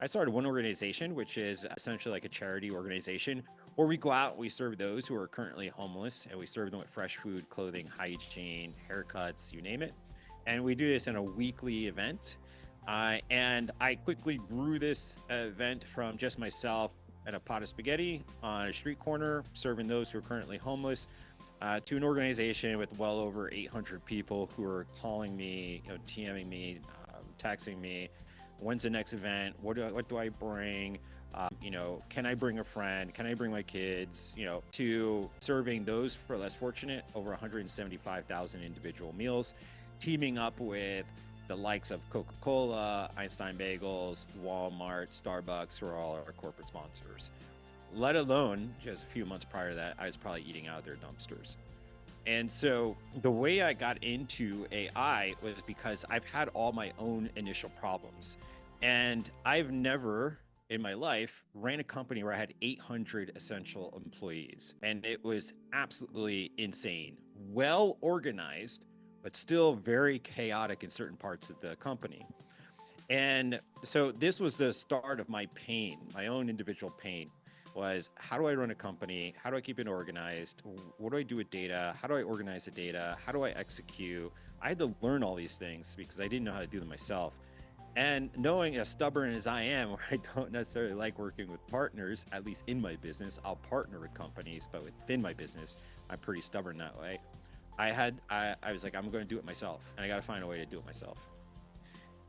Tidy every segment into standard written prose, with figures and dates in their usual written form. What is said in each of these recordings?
I started one organization, which is essentially like a charity organization where we go out, we serve those who are currently homeless, and we serve them with fresh food, clothing, hygiene, haircuts, you name it. And we do this in a weekly event. And I quickly grew this event from just myself and a pot of spaghetti on a street corner, serving those who are currently homeless, to an organization with well over 800 people who are calling me, TMing me, texting me, when's the next event? What do I bring? Can I bring a friend? Can I bring my kids? To serving those for less fortunate, over 175,000 individual meals, teaming up with the likes of Coca-Cola, Einstein Bagels, Walmart, Starbucks, who are all our corporate sponsors. Let alone just a few months prior to that, I was probably eating out of their dumpsters. And so the way I got into AI was because I've had all my own initial problems. And I've never in my life ran a company where I had 800 essential employees. And it was absolutely insane. Well organized, but still very chaotic in certain parts of the company. And so this was the start of my pain, my own individual pain was how do I run a company? How do I keep it organized? What do I do with data? How do I organize the data? How do I execute? I had to learn all these things because I didn't know how to do them myself. And knowing as stubborn as I am, where I don't necessarily like working with partners, at least in my business, I'll partner with companies, but within my business, I'm pretty stubborn that way. I was like, I'm going to do it myself, and I got to find a way to do it myself.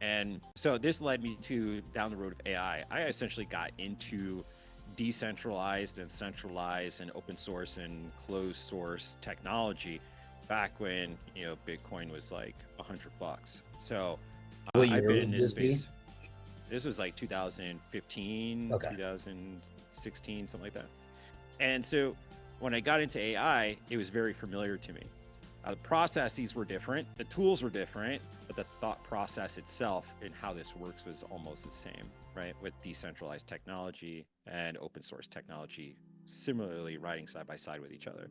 And so this led me to down the road of AI. I essentially got into decentralized and centralized and open source and closed source technology back when Bitcoin was like $100. So What I've year been in would this this be? space. This was like 2015, Okay. 2016, something like that. And so when I got into AI, it was very familiar to me. The processes were different, the tools were different, but the thought process itself and how this works was almost the same, right? With decentralized technology and open source technology, similarly riding side by side with each other.